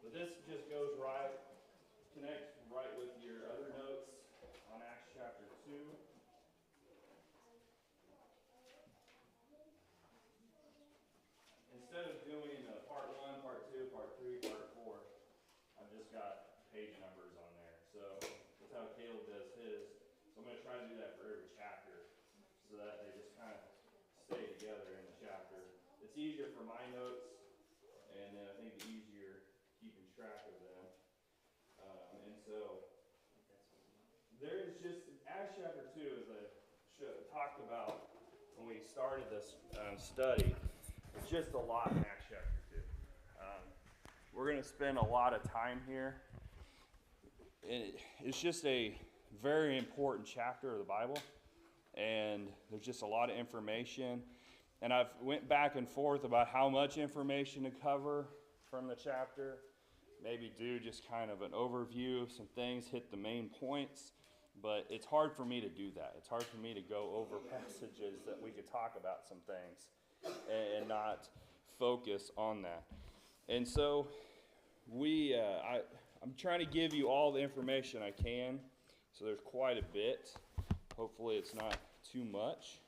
But this just goes right, connects right with your other notes on Acts chapter 2. Instead of doing part 1, part 2, part 3, part 4, I've just got page numbers on there. So that's how Caleb does his. So I'm going to try to do that for every chapter so that they just kind of stay together in the chapter. It's easier for my notes, and then I think easier keeping track of them. And so there is just, Acts chapter 2, as I talked about when we started this study, it's just a lot in Acts chapter 2. We're going to spend a lot of time here. It's just a very important chapter of the Bible, and there's just a lot of information. And I've went back and forth about how much information to cover from the chapter. Maybe do just kind of an overview of some things, hit the main points. But it's hard for me to do that. It's hard for me to go over passages that we could talk about some things and not focus on that. And so I'm trying to give you all the information I can. So there's quite a bit. Hopefully it's not too much.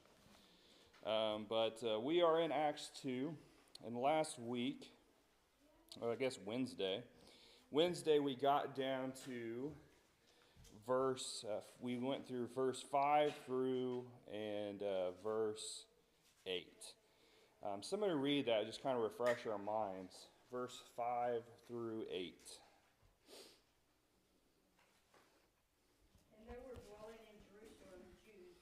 But we are in Acts 2. And last week, or I guess Wednesday we got down to we went through verse 5 through and verse 8. So I'm going to read that, just kind of refresh our minds. Verse 5 through 8. And there were dwelling in Jerusalem Jews,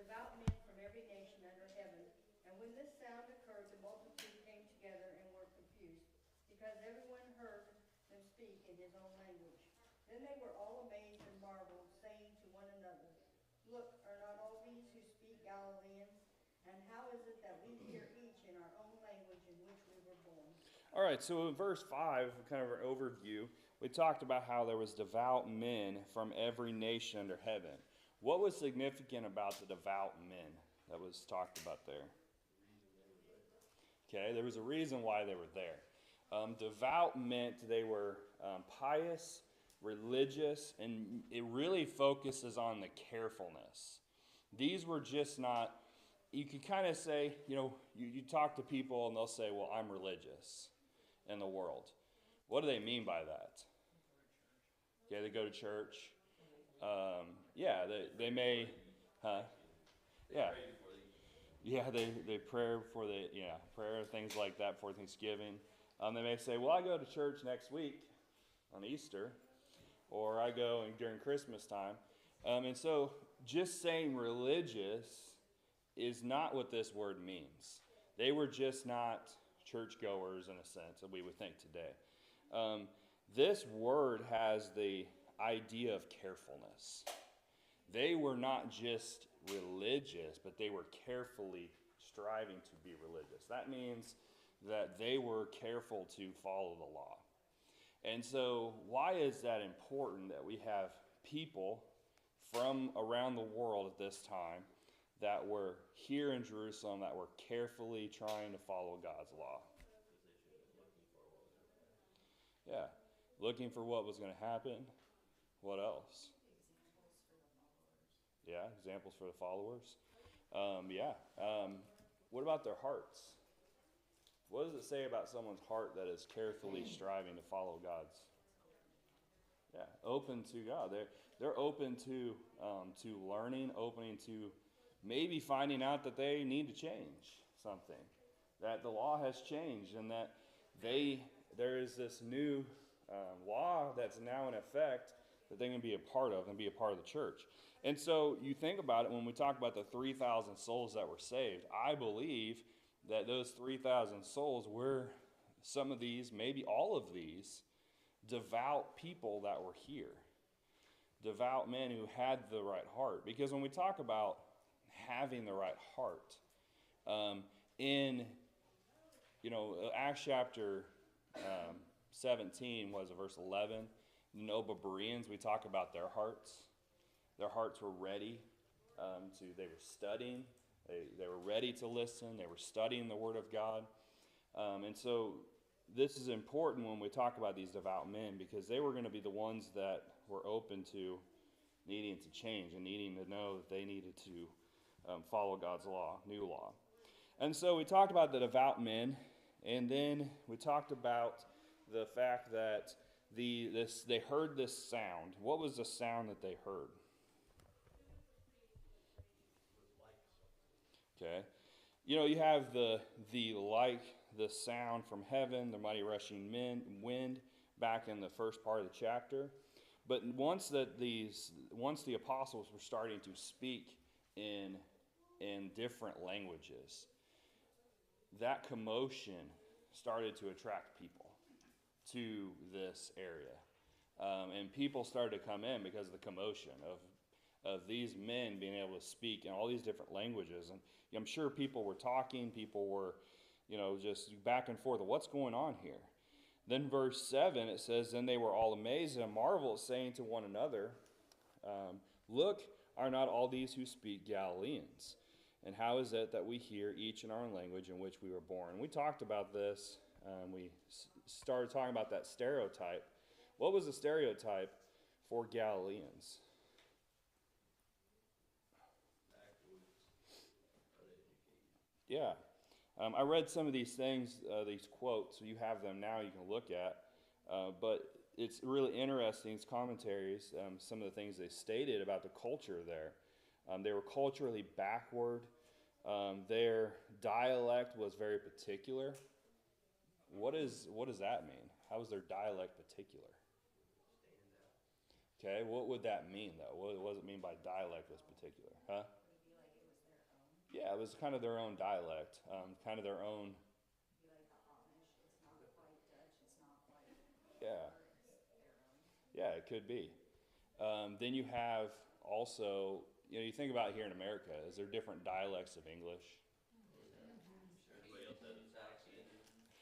devout men from every nation under heaven. And when this sound occurred, the multitude came together and were confused, because everyone heard them speak in his own language. Then they were all amazed and marveled, saying to one another, "Look, are not all these who speak Galileans? And how is it that we hear each in our own language in which we were born?" All right, so in verse 5, kind of an overview, we talked about how there was devout men from every nation under heaven. What was significant about the devout men that was talked about there? Okay, there was a reason why they were there. Devout meant they were pious, religious, and it really focuses on the carefulness. These were just not, you could kind of say, you talk to people and they'll say, well, I'm religious in the world. What do they mean by that? Okay, they go to church. They may, yeah. Yeah, they pray before prayer, things like that before Thanksgiving. They may say, well, I go to church next week on Easter, or I go during Christmas time. And so just saying religious is not what this word means. They were just not churchgoers in a sense that we would think today. This word has the idea of carefulness. They were not just religious, but they were carefully striving to be religious. That means that they were careful to follow the law. And so why is that important that we have people from around the world at this time that were here in Jerusalem that were carefully trying to follow God's law? Yeah, looking for what was going to happen. What else? Yeah, examples for the followers. What about their hearts? What does it say about someone's heart that is carefully striving to follow God's? Yeah, open to God. They're open to learning, opening to maybe finding out that they need to change something, that the law has changed, and that there is this new law that's now in effect that they can be a part of and be a part of the church. And so you think about it when we talk about the 3,000 souls that were saved. I believe that those 3,000 souls were some of these, maybe all of these, devout people that were here. Devout men who had the right heart. Because when we talk about having the right heart, in Acts chapter 17 was verse 11. The noble Bereans, we talk about their hearts. Their hearts were ready they were studying. They were ready to listen. They were studying the Word of God. And so this is important when we talk about these devout men, because they were going to be the ones that were open to needing to change and needing to know that they needed to follow God's law, new law. And so we talked about the devout men, and then we talked about the fact that they heard this sound. What was the sound that they heard? Okay. You know, you have the sound from heaven, the mighty rushing wind, back in the first part of the chapter. But once the apostles were starting to speak in different languages, that commotion started to attract people to this area. And people started to come in because of the commotion of these men being able to speak in all these different languages. And I'm sure people were talking, people were, just back and forth of what's going on here. Then verse 7, it says, then they were all amazed and marveled, saying to one another, look, are not all these who speak Galileans? And how is it that we hear each in our own language in which we were born? We talked about this. We started talking about that stereotype. What was the stereotype for Galileans? Yeah. I read some of these things, these quotes. So you have them now you can look at. But it's really interesting, these commentaries, some of the things they stated about the culture there. They were culturally backward. Their dialect was very particular. What does that mean? How is their dialect particular? Okay, what would that mean, though? What does it mean by dialect was particular? Huh? Yeah, it was kind of their own dialect, kind of their own. Yeah. Yeah, it could be. Then you have also, you think about here in America, is there different dialects of English? Everybody else has a Saxon,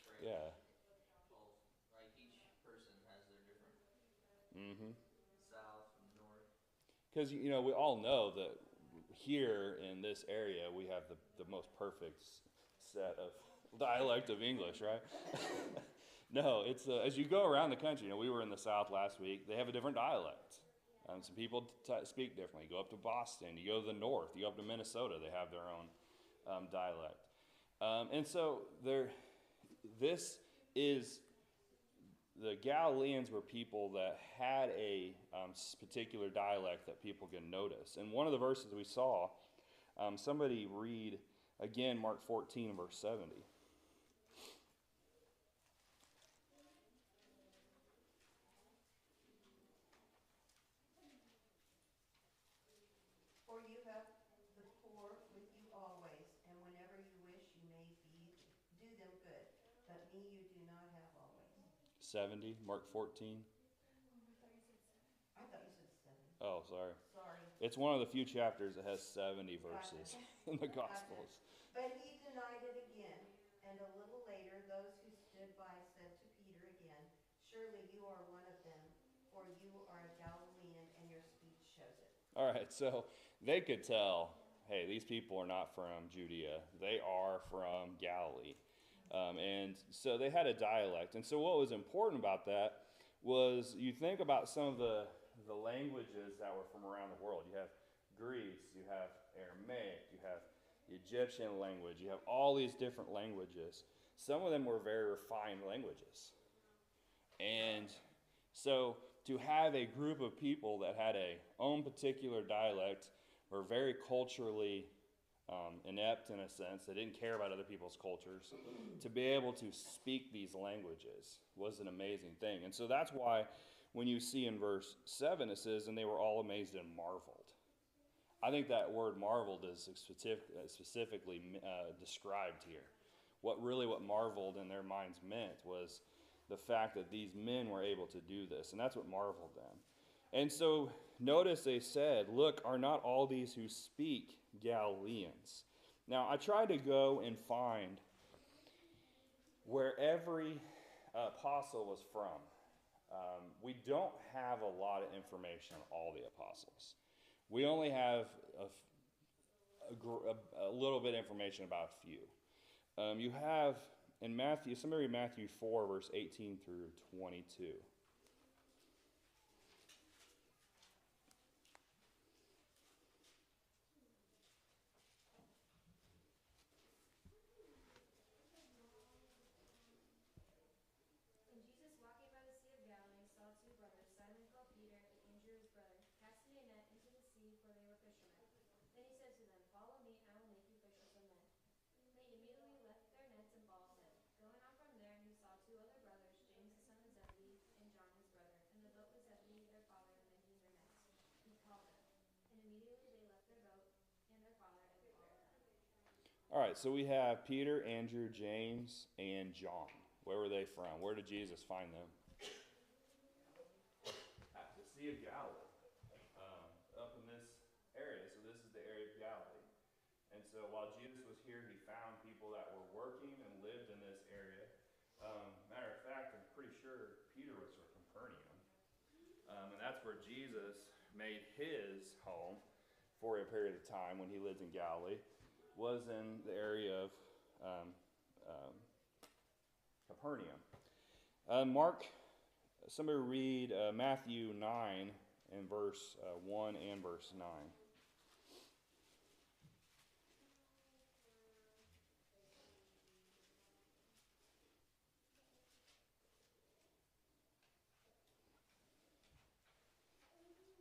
French. Yeah. Like each person has their different Mm-hmm. south and north. Because, we all know that here in this area, we have the most perfect set of dialect of English, right? No, it's as you go around the country. We were in the South last week. They have a different dialect. Some people speak differently. You go up to Boston. You go to the north. You go up to Minnesota. They have their own dialect. And so the Galileans were people that had a particular dialect that people can notice. And one of the verses we saw, somebody read again Mark 14, verse 70. For you have the poor with you always, and whenever you wish, you may do them good. But me you do not have always. 70, Mark 14. I thought you said 7. Oh, sorry. Sorry. It's one of the few chapters that has 70 verses in the Gospels. But he denied it again, and a little later those who stood by said to Peter again, surely you are one of them, for you are a Galilean, and your speech shows it. All right, so they could tell, hey, these people are not from Judea. They are from Galilee. And so they had a dialect. And so what was important about that was you think about some of the languages that were from around the world. You have Greece, you have Aramaic, you have the Egyptian language, you have all these different languages. Some of them were very refined languages. And so to have a group of people that had a own particular dialect, were very culturally inept in a sense, they didn't care about other people's cultures, to be able to speak these languages was an amazing thing. And so that's why when you see in verse 7 it says, and they were all amazed and marveled. I think that word marveled is specifically described here. What marveled in their minds meant was the fact that these men were able to do this, and that's what marveled them. And so notice they said, look, are not all these who speak Galileans? Now, I tried to go and find where every apostle was from. We don't have a lot of information on all the apostles. We only have a little bit of information about a few. You have in Matthew, somebody read Matthew 4, verse 18 through 22. And Jesus, walking by the Sea of Galilee, saw two brothers, Simon called Peter, and Andrew his brother, casting a net into the sea, for they were fishermen. Then he said to them, "Follow me, and I will make you fishers of men." They immediately left their nets and followed him. Going on from there, he saw two other brothers, James the son of Zebedee, and John his brother, in the boat with Zebedee their father, mending their nets. He called them, and immediately they left their boat and their father and followed him. All right, so we have Peter, Andrew, James, and John. Where were they from? Where did Jesus find them? At the Sea of Galilee, up in this area. So this is the area of Galilee. And so while Jesus was here, he found people that were working and lived in this area. Matter of fact, I'm pretty sure Peter was from Capernaum. And that's where Jesus made his home for a period of time when he lived in Galilee, was in the area of Capernaum. Mark, somebody read Matthew 9 and verse 1 and verse 9.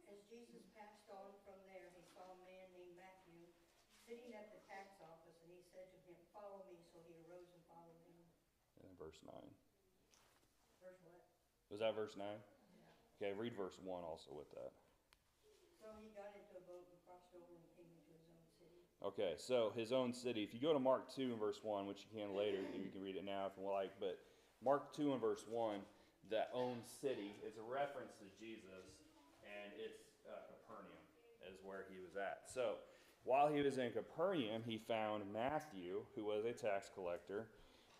As Jesus passed on from there, he saw a man named Matthew sitting at the tax office, and he said to him, "Follow me." So he arose and followed him. And then verse 9. Verse what? Was that verse 9? Yeah. Okay, read verse 1 also with that. So he got into a boat and crossed over and came into his own city. Okay, so his own city. If you go to Mark 2 and verse 1, which you can later, you can read it now if you like, but Mark 2 and verse 1, that own city is a reference to Jesus, and it's Capernaum is where he was at. So while he was in Capernaum, he found Matthew, who was a tax collector,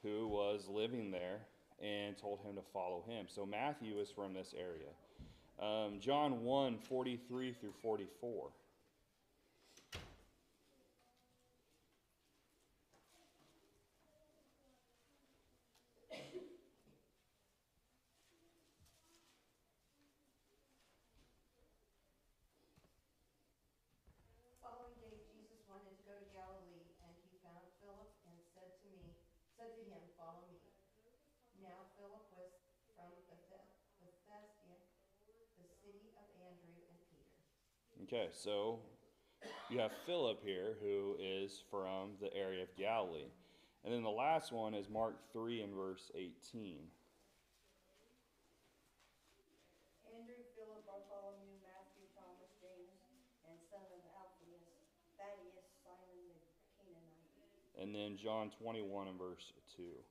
who was living there, and told him to follow him. So Matthew is from this area. John 1, 43 through 44. Following day, Jesus wanted to go to Galilee, and he found Philip and said to him, "Follow me." Now Philip was from Bethsaida, the city of Andrew and Peter. Okay, so you have Philip here, who is from the area of Galilee. And then the last one is Mark 3 and verse 18. Andrew, Philip, Bartholomew, Matthew, Thomas, James, and son of Alphaeus, Thaddeus, Simon the Canaanite. And then John 21 and verse 2.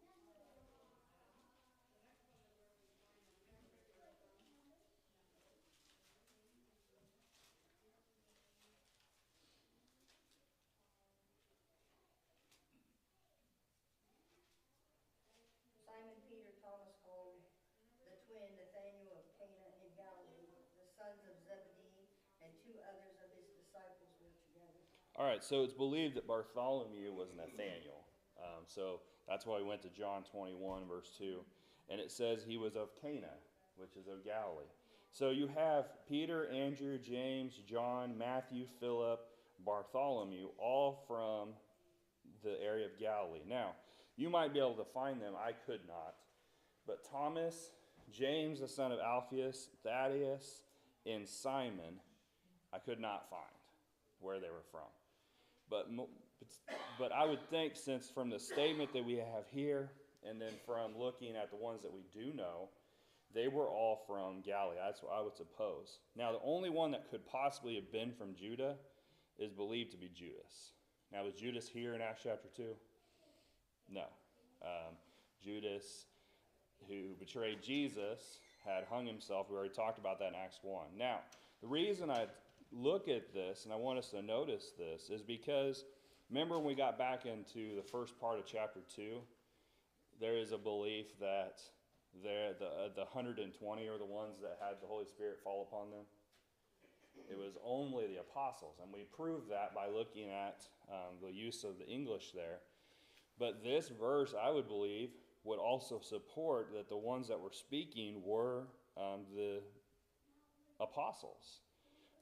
Simon Peter, Thomas called the twin, Nathanael of Cana in Galilee, the sons of Zebedee, and two others of his disciples were together. All right, so it's believed that Bartholomew was Nathanael. So that's why we went to John 21, verse 2. And it says he was of Cana, which is of Galilee. So you have Peter, Andrew, James, John, Matthew, Philip, Bartholomew, all from the area of Galilee. Now, you might be able to find them. I could not. But Thomas, James, the son of Alphaeus, Thaddeus, and Simon, I could not find where they were from. But I would think, since from the statement that we have here, and then from looking at the ones that we do know, they were all from Galilee. That's what I would suppose. Now, the only one that could possibly have been from Judah is believed to be Judas. Now, was Judas here in Acts chapter 2? No. Judas, who betrayed Jesus, had hung himself. We already talked about that in Acts 1. Now, the reason I look at this, and I want us to notice this, is because remember when we got back into the first part of chapter 2, there is a belief that the 120 are the ones that had the Holy Spirit fall upon them. It was only the apostles, and we proved that by looking at the use of the English there. But this verse, I would believe, would also support that the ones that were speaking were the apostles.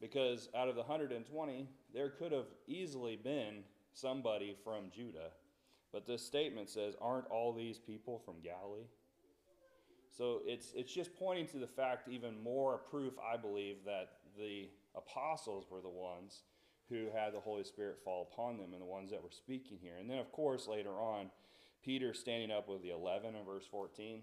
Because out of the 120, there could have easily been somebody from Judah. But this statement says, aren't all these people from Galilee? So it's just pointing to the fact, even more proof, I believe, that the apostles were the ones who had the Holy Spirit fall upon them and the ones that were speaking here. And then, of course, later on, Peter standing up with the 11 in verse 14.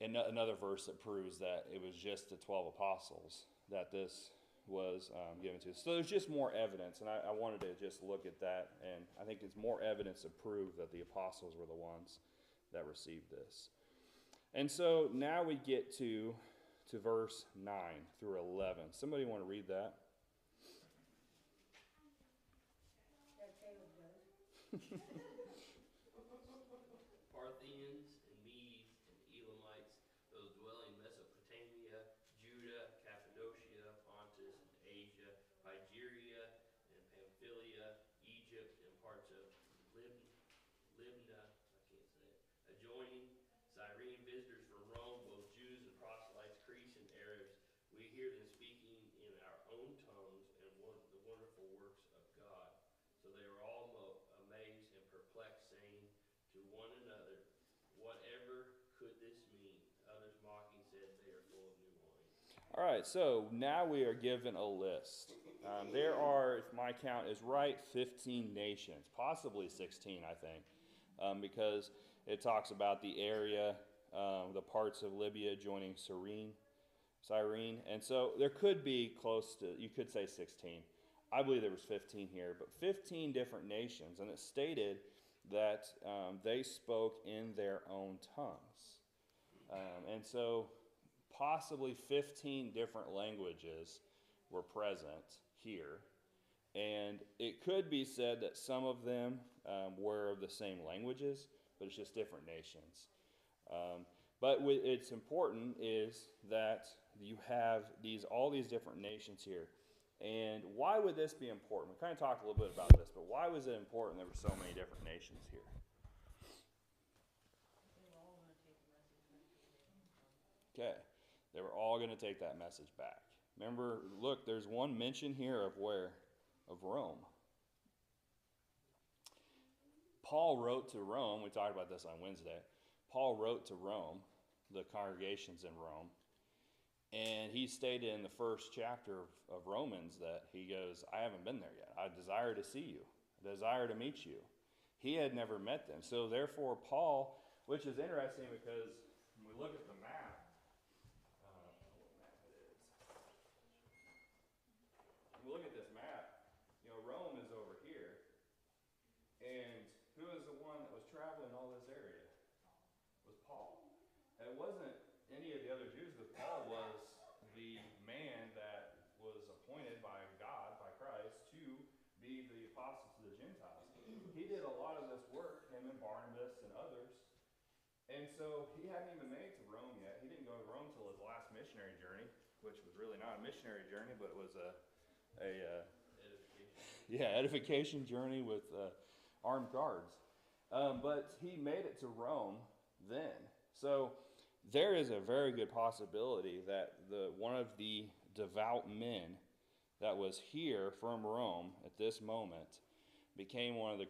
And another verse that proves that it was just the 12 apostles that this was given to. So there's just more evidence, and I wanted to just look at that, and I think it's more evidence to prove that the apostles were the ones that received this. And so now we get to verse 9 through 11. Somebody want to read that? That Caleb does. Parthians and Medes and Elamites, those dwelling in Mesopotamia, Judah, Cappadocia, Pontus, and Asia, Phrygia and Pamphylia, Egypt, and parts of Libna, I can't say it, adjoining Cyrene, visitors from Rome, both Jews and proselytes, Greeks and Arabs. We hear them speaking in our own tongues and the wonderful works of God. So they were all amazed and perplexed, saying to one another, whatever could this mean? Others mocking said, they are full of new wine. All right, so now we are given a list. There are, if my count is right, 15 nations, possibly 16, I think, because it talks about the area, the parts of Libya joining Cyrene, and so there could be close to, you could say 16. I believe there was 15 here, but 15 different nations, and it stated that they spoke in their own tongues. And so possibly 15 different languages were present here. And it could be said that some of them were of the same languages, but it's just different nations. But it's important is that you have all these different nations here. And why would this be important? We kind of talked a little bit about this, but why was it important there were so many different nations here? Okay, they were all going to take that message back. Remember, look, there's one mention here of where? Of Rome. Paul wrote to Rome. We talked about this on Wednesday. Paul wrote to Rome, the congregations in Rome, and he stated in the first chapter of Romans that he goes, I haven't been there yet. I desire to see you. I desire to meet you. He had never met them. So therefore, Paul, which is interesting because when we look at the map, I don't know what map it is. When we look at this map, Rome is over here. And who is the one that was traveling all this area? It was Paul. And it wasn't any of the other Jews, but Paul was the man that was appointed by God, by Christ, to be the apostle to the Gentiles. He did a lot of this work, him and Barnabas and others. And so he hadn't even made it to Rome yet. He didn't go to Rome till his last missionary journey, which was really not a missionary journey, but it was edification journey with armed guards. But he made it to Rome then. So there is a very good possibility that one of the devout men that was here from Rome at this moment became one of the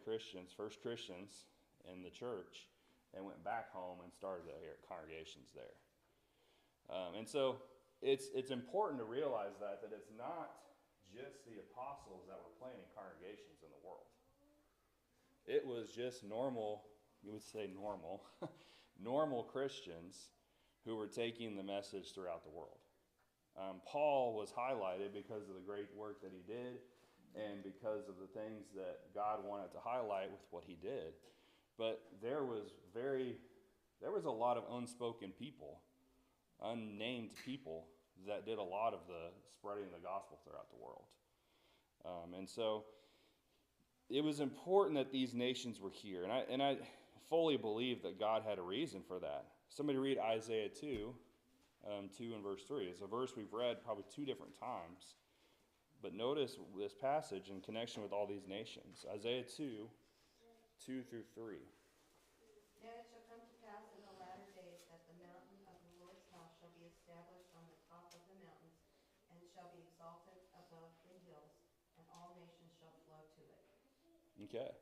first Christians in the church, and went back home and started the congregations there. And so it's important to realize that it's not just the apostles that were planting congregations in the world. It was just normal, you would say normal, normal Christians who were taking the message throughout the world. Paul was highlighted because of the great work that he did and because of the things that God wanted to highlight with what he did. But there was a lot of unspoken people, unnamed people that did a lot of the spreading the gospel throughout the world. And so it was important that these nations were here. And I fully believe that God had a reason for that. Somebody read Isaiah 2 and verse 3. It's a verse we've read probably 2 different times. But notice this passage in connection with all these nations. Isaiah 2, 2 through 3. Now it shall come to pass in the latter days that the mountain of the Lord's house shall be established on the top of the mountains, and shall be exalted above the hills, and all nations shall flow to it. Okay.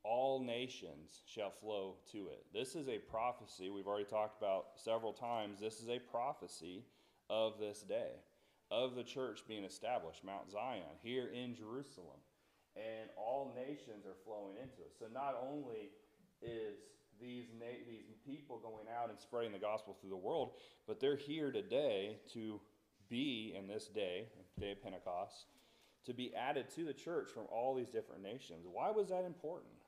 All nations shall flow to it. This is a prophecy we've already talked about several times. This is a prophecy of this day, of the church being established, Mount Zion, here in Jerusalem. And all nations are flowing into it. So not only is these people going out and spreading the gospel through the world, but they're here today to be, in this day, day of Pentecost, to be added to the church from all these different nations. Why was that important?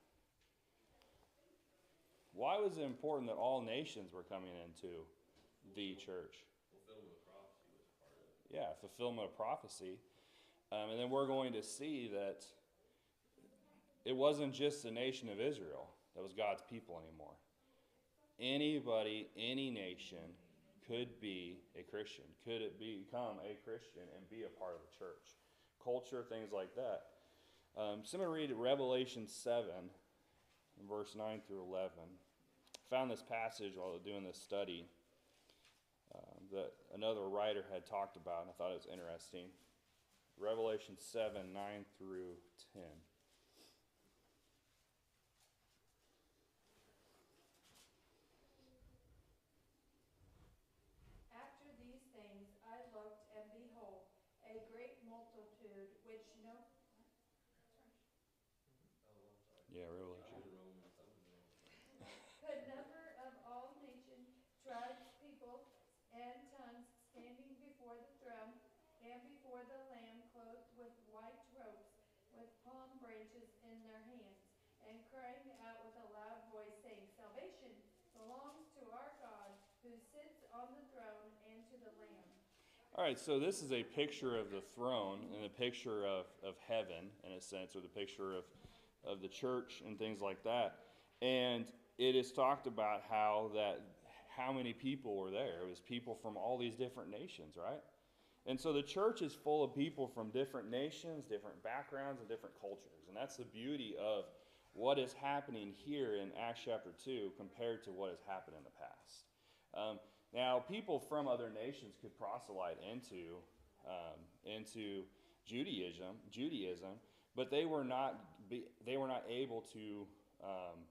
Why was it important that all nations were coming into the church? Fulfillment of prophecy was part of it. Yeah, fulfillment of prophecy. And then we're going to see that it wasn't just the nation of Israel that was God's people anymore. Anybody, any nation could be a Christian, could it become a Christian and be a part of the church. Culture, things like that. So I'm going to read Revelation 7, verse 9 through 11. I found this passage while doing this study that another writer had talked about, and I thought it was interesting. Revelation 7, 9 through 10. After these things I looked, and behold, a great multitude which no... Oh, I'm sorry. Yeah, Revelation. I'm in Romans. The number of all nations, tribes, people, and tongues standing before the throne and before the Lamb, clothed with white robes, with palm branches in their hands, and crying out with a loud voice, saying, Salvation belongs to our God, who sits on the throne, and to the Lamb. All right, so this is a picture of the throne and a picture of heaven, in a sense, or the picture of the church and things like that. And it is talked about how many people were there. It was people from all these different nations, right? And so the church is full of people from different nations, different backgrounds, and different cultures. And that's the beauty of what is happening here in Acts chapter 2 compared to what has happened in the past. Now, people from other nations could proselyte into Judaism, but they were not able to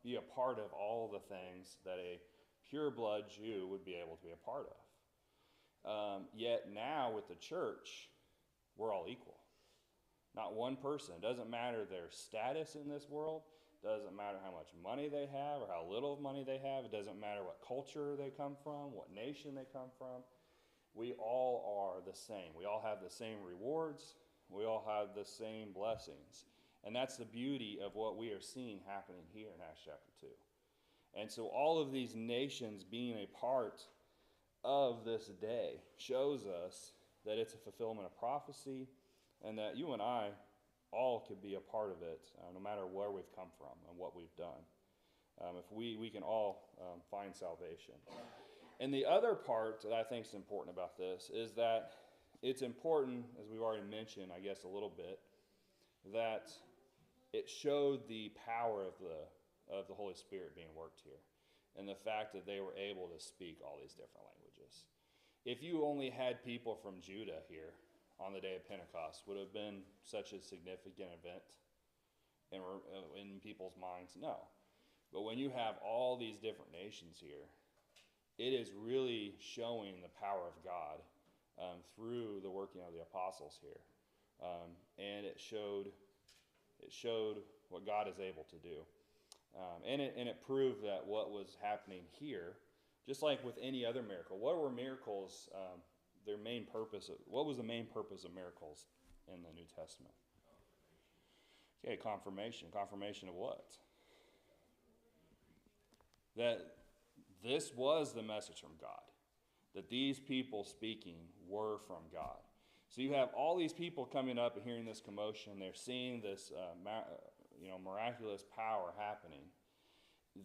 be a part of all the things that a pure blood Jew would be able to be a part of. Yet now with the church, we're all equal. Not one person. It doesn't matter their status in this world. Doesn't matter how much money they have or how little money they have. It doesn't matter what culture they come from, what nation they come from. We all are the same. We all have the same rewards. We all have the same blessings. And that's the beauty of what we are seeing happening here in Acts chapter 2. And so all of these nations being a part of this day shows us that it's a fulfillment of prophecy and that you and I all could be a part of it, no matter where we've come from and what we've done. If we can all find salvation. And the other part that I think is important about this is that it's important, as we've already mentioned, I guess a little bit, that it showed the power of the Holy Spirit being worked here, and the fact that they were able to speak all these different languages. If you only had people from Judah here on the day of Pentecost, would it have been such a significant event in people's minds? No. But when you have all these different nations here, it is really showing the power of God through the working of the apostles here. And it showed what God is able to do. And it proved that what was happening here, just like with any other miracle, what were miracles, what was the main purpose of miracles in the New Testament? Okay, confirmation. Confirmation of what? That this was the message from God. That these people speaking were from God. So you have all these people coming up and hearing this commotion. They're seeing this miraculous power happening.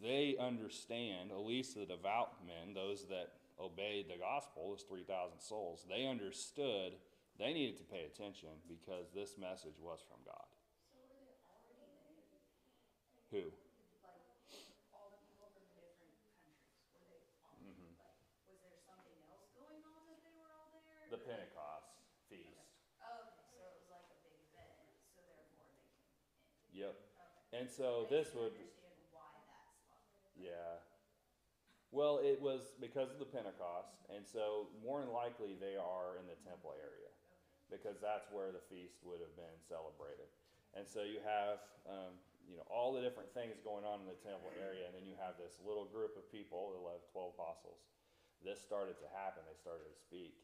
They understand, at least the devout men, those that obeyed the gospel, those 3,000 souls, they understood they needed to pay attention because this message was from God. So were they already there? Who? Like Pentecost feast. Oh, okay, so it was like a big event, so therefore they came in. Yep. Okay. And so I this didn't would, understand why that spot. yeah. Well, it was because of the Pentecost, and so more than likely they are in the temple area, because that's where the feast would have been celebrated. And so you have, all the different things going on in the temple area, and then you have this little group of people, 12 apostles. This started to happen. They started to speak,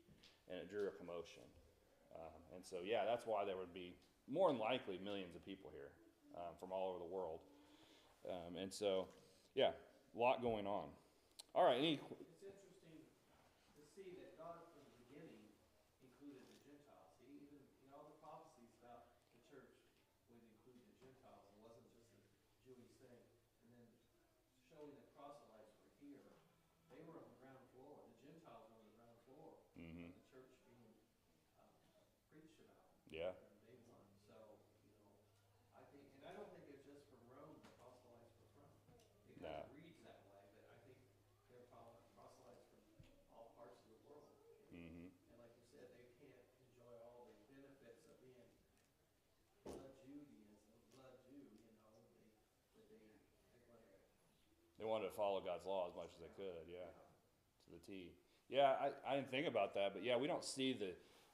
and it drew a commotion. And so, yeah, that's why there would be more than likely millions of people here from all over the world. And so, yeah, a lot going on. All right, It's interesting to see that God from the beginning included the Gentiles. He even, all the prophecies about the church would include the Gentiles. It wasn't just a Jewish thing. And then showing that proselytes were here, they were on the ground floor. The Gentiles were on the ground floor Mm-hmm. of the church being preached about Yeah. from day one. So, I think, and I don't think it's just from Rome the proselytes were from. It kind No. of reads that way, but I think they're proselytes from all parts of the world. Mm-hmm. And like you said, they can't enjoy all the benefits of being blood Judaism, blood Jew, They wanted to follow God's law as much as they could, yeah, to the T. Yeah, I didn't think about that, but yeah, we don't see the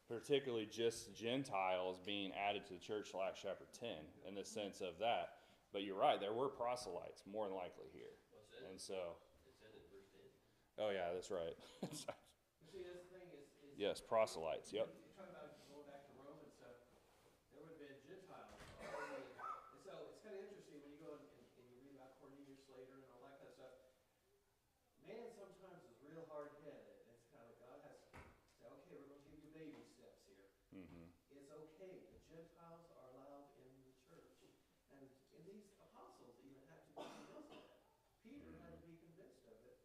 particularly just Gentiles being added to the church till Acts chapter 10 in the sense of that. But you're right, there were proselytes more than likely here. And so, It said in verse 10. oh yeah, that's right. But see, that's the thing is Yes, proselytes, yep. you talk about going back to Rome and stuff, there would have been Gentiles already. And so it's kind of interesting when you go and you read about Cornelius later and all that kind of stuff. Man sometimes is real hard-headed. It's kind of like God has to say, okay, we're going to give you baby steps here. Mm-hmm. It's okay. The Gentiles are allowed in the church. And these apostles even had to be convinced of it. Peter had to be convinced of it,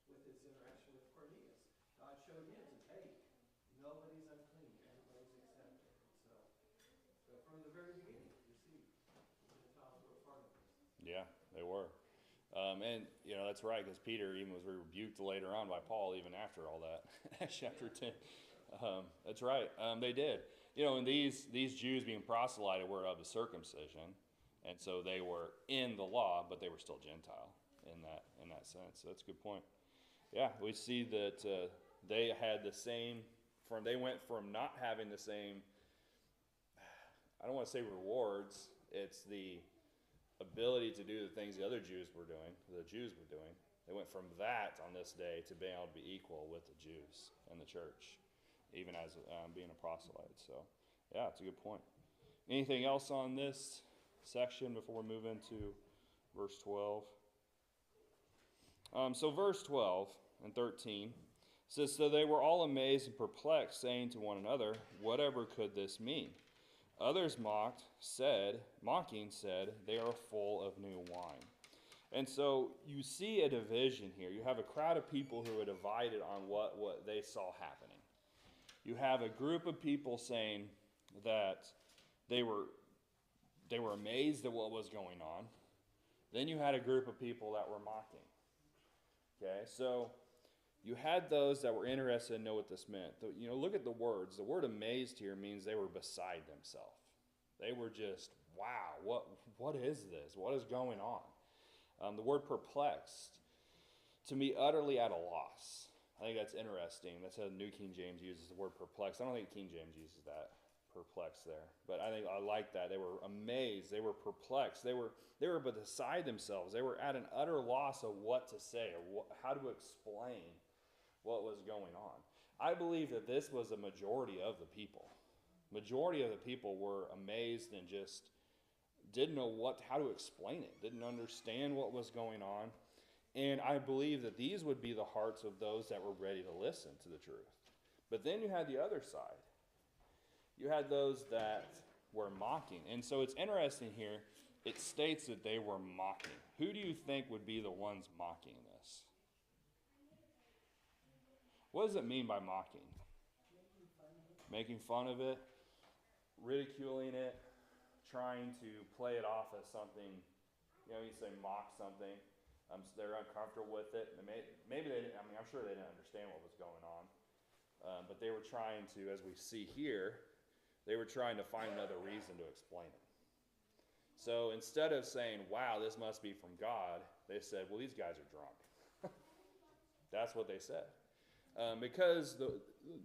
with his interaction with Cornelius. God showed him that, hey, nobody's unclean. Everybody's accepted. So from the very beginning, you see, the Gentiles were a part of this. Yeah, they were. And, that's right, because Peter even was rebuked later on by Paul even after all that. Chapter 10. That's right. They did. And these Jews being proselyted were of the circumcision, and so they were in the law, but they were still Gentile in that sense. So that's a good point. Yeah, we see that they had the same, they went from not having the same, I don't want to say rewards, it's the ability to do the things the Jews were doing. They went from that on this day to being able to be equal with the Jews and the church, even as being a proselyte. So, yeah, it's a good point. Anything else on this section before we move into verse 12? So verse 12 and 13 says, so they were all amazed and perplexed, saying to one another, whatever could this mean? Others mocking said, they are full of new wine. And so you see a division here. You have a crowd of people who are divided on what they saw happening. You have a group of people saying that they were amazed at what was going on. Then you had a group of people that were mocking. Okay, so you had those that were interested to know what this meant. Look at the words. The word amazed here means they were beside themselves. They were just, wow, what is this? What is going on? The word perplexed, to me, utterly at a loss. I think that's interesting. That's how the New King James uses the word perplexed. I don't think King James uses that, perplexed there. But I like that. They were amazed. They were perplexed. They were beside themselves. They were at an utter loss of what to say or how to explain what was going on. I believe that this was a majority of the people. Majority of the people were amazed and just didn't know how to explain it, didn't understand what was going on. And I believe that these would be the hearts of those that were ready to listen to the truth. But then you had the other side. You had those that were mocking. And so it's interesting here, it states that they were mocking. Who do you think would be the ones mocking this? What does it mean by mocking? Making fun of it, ridiculing it, trying to play it off as something, you say mock something. So they're uncomfortable with it. Maybe they didn't, I'm sure they didn't understand what was going on. But they were trying to, as we see here, they were trying to find another reason to explain it. So instead of saying, wow, this must be from God, they said, well, these guys are drunk. That's what they said.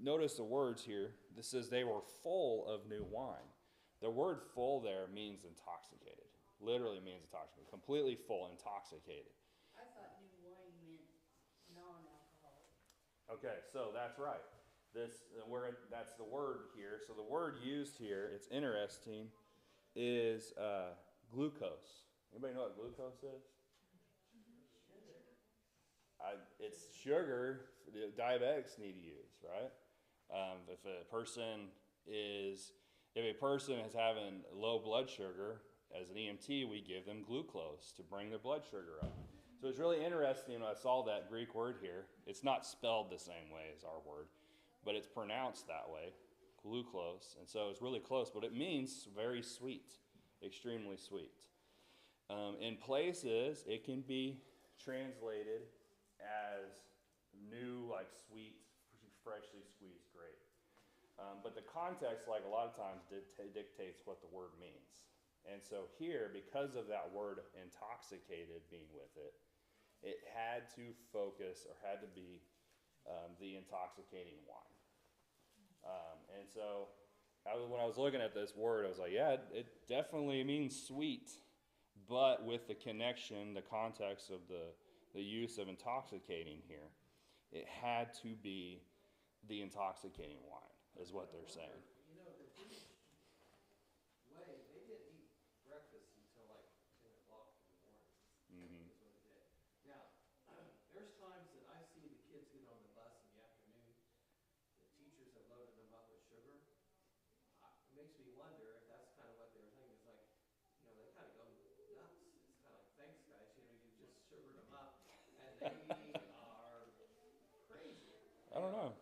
Notice the words here. This says they were full of new wine. The word full there means intoxicated. Literally means intoxicated. Completely full, intoxicated. I thought new wine meant non-alcoholic. Okay, so that's right. That's the word here. So the word used here, it's interesting, is glucose. Anybody know what glucose is? It's sugar the diabetics need to use, right? If a person is having low blood sugar, as an EMT, we give them glucose to bring their blood sugar up. So it's really interesting when I saw that Greek word here. It's not spelled the same way as our word, but it's pronounced that way, glucose. And so it's really close, but it means very sweet, extremely sweet. In places, it can be translated as new, like sweet, freshly squeezed grape. But the context, like a lot of times, dictates what the word means. And so here, because of that word intoxicated being with it, it had to focus or had to be the intoxicating wine. And so when I was looking at this word, I was like, yeah, it definitely means sweet, but with the connection, the context of the use of intoxicating here, it had to be the intoxicating wine, is what they're saying. You know, the Jewish way, they didn't eat breakfast until like 10 o'clock in the morning. Mm-hmm. That's what they did. Now, there's times that I see the kids get on the bus in the afternoon. The teachers have loaded them up with sugar. It makes me wonder if that's kind of what they were thinking. It's like, you know, they kind of go nuts. It's kind of like, thanks, guys. You know, you just sugared them up, and they are crazy. I don't know.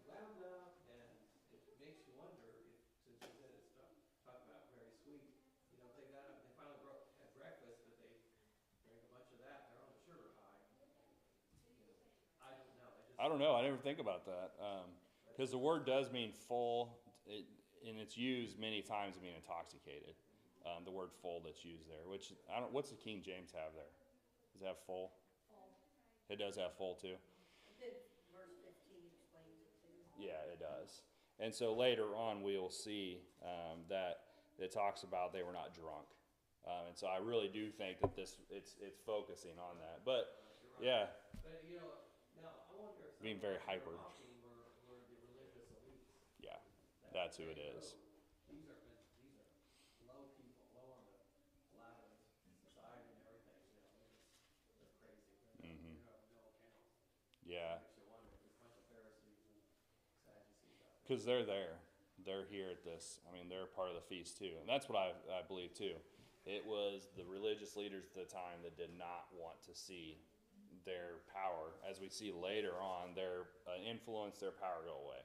Wound up, and it makes you wonder if, since you said it's talk about very sweet, you know, if they got up, they finally had breakfast, but they drank a bunch of that, they're on a sugar high. You know, I don't know. I don't know. I never think about that. Because the word does mean full, and it's used many times to mean intoxicated. The word full that's used there, which what's the King James have there? Does it have full? Full. It does have full too. Verse 15 explains it too. Yeah, it does. And so later on, we'll see that it talks about they were not drunk. And so I really do think that it's focusing on that. But yeah, But you know, now I wonder if being very hyper. were the religious elites. Yeah, that's who it is. These are low people, low on the ladder of society and everything. You know, they're crazy. Mm-hmm. They have no account. Yeah, Makes you wonder if there's a bunch of Pharisees and Sadducees out there. because they're there. They're here at this. I mean, they're part of the feast too. And that's what I believe too. It was the religious leaders at the time that did not want to see their power, as we see later on, their influence, their power go away.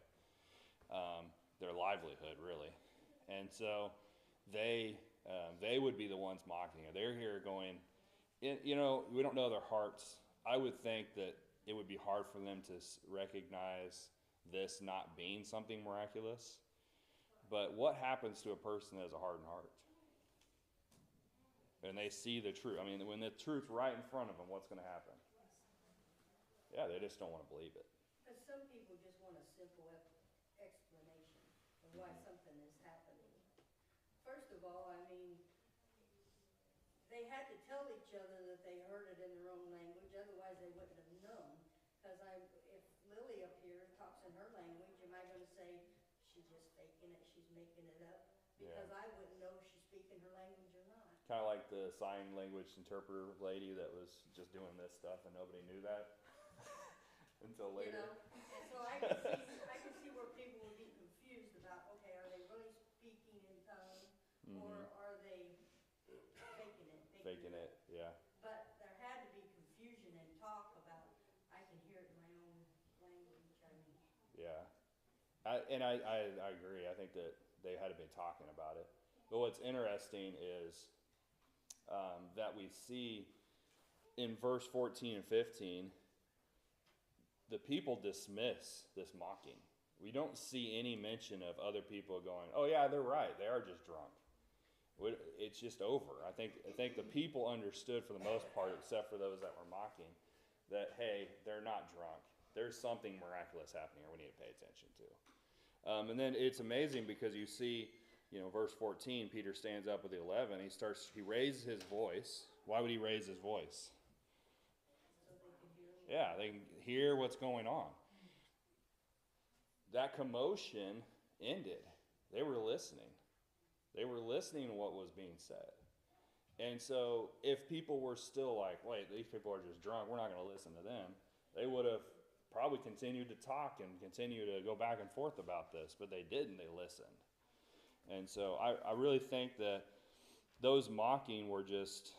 Their livelihood, really. And so they would be the ones mocking it. They're here going, you know, we don't know their hearts. I would think that it would be hard for them to recognize this not being something miraculous. But what happens to a person that has a hardened heart? And they see the truth. I mean, when the truth's right in front of them, what's going to happen? Yeah, they just don't want to believe it. Because some people just want a simple explanation of why something is happening. First of all, I mean, they had to tell each other that they heard it in their own language, otherwise they wouldn't have known. Because if Lily up here talks in her language, am I going to say she's just faking it, she's making it up? Because Yeah. I wouldn't know if she's speaking her language or not. Kind of like the sign language interpreter lady that was just doing this stuff and nobody knew that until later. You know, and so I can see where people would be confused about, okay, are they really speaking in tongues, or are they faking it? Faking it, yeah. But there had to be confusion and talk about, I can hear it in my own language, I mean. Yeah. I agree. I think that they had been talking about it. But what's interesting is that we see in verse 14 and 15, the people dismiss this mocking. We don't see any mention of other people going, oh yeah, they're right, they are just drunk. It's just over. I think the people understood for the most part, except for those that were mocking, that hey, they're not drunk. There's something miraculous happening here we need to pay attention to. And then it's amazing because you see, verse 14, Peter stands up with the 11. He raises his voice. Why would he raise his voice? So they could hear me. Yeah, they can hear what's going on. That commotion ended. They were listening. They were listening to what was being said. And so if people were still like, wait, these people are just drunk, we're not going to listen to them, they would have probably continued to talk and continue to go back and forth about this, but they didn't. They listened. And so I really think that those mocking were just,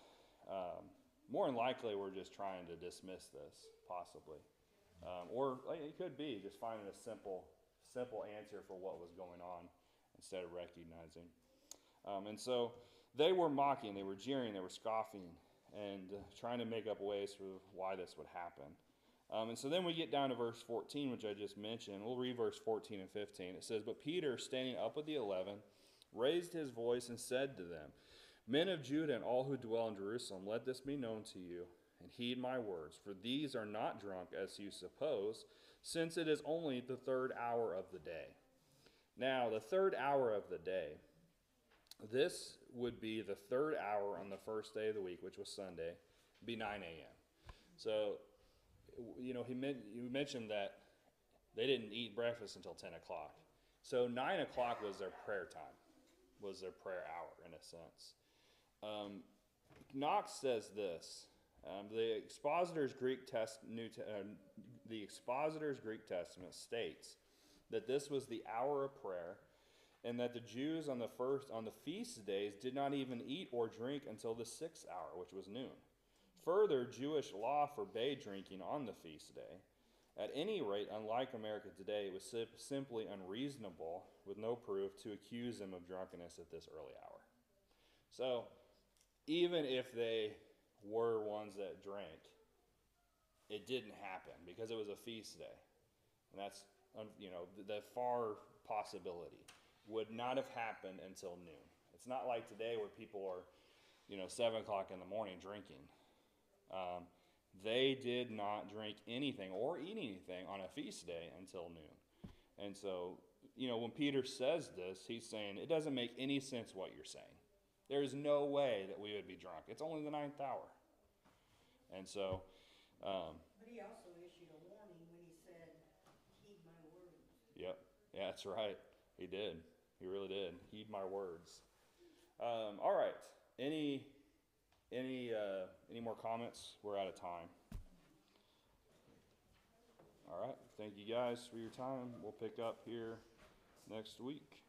more than likely, were just trying to dismiss this, possibly. Or it could be just finding a simple answer for what was going on instead of recognizing. And so they were mocking, they were jeering, they were scoffing, and trying to make up ways for why this would happen. And so then we get down to verse 14, which I just mentioned. We'll read verse 14 and 15. It says, "But Peter, standing up with the 11, raised his voice and said to them, 'Men of Judah and all who dwell in Jerusalem, let this be known to you, and heed my words. For these are not drunk, as you suppose, since it is only the 3rd hour of the day.'" Now, the 3rd hour of the day, this would be the 3rd hour on the first day of the week, which was Sunday, be 9 a.m. So, you mentioned that they didn't eat breakfast until 10 o'clock. So 9 o'clock was their prayer time, was their prayer hour in a sense. Knox says this, the Expositor's Greek Testament states that this was the hour of prayer, and that the Jews on the feast days did not even eat or drink until the 6th hour, which was noon. Further, Jewish law forbade drinking on the feast day. At any rate, unlike America today, it was simply unreasonable, with no proof, to accuse them of drunkenness at this early hour. So, even if they were ones that drank, it didn't happen because it was a feast day. And that's, the far possibility would not have happened until noon. It's not like today where people are, 7 o'clock in the morning drinking. They did not drink anything or eat anything on a feast day until noon. And so, when Peter says this, he's saying it doesn't make any sense what you're saying. There is no way that we would be drunk. It's only the 9th hour. And so... But he also issued a warning when he said, "Heed my words." Yep. Yeah, that's right. He did. He really did. Heed my words. All right. Any more comments? We're out of time. All right. Thank you guys for your time. We'll pick up here next week.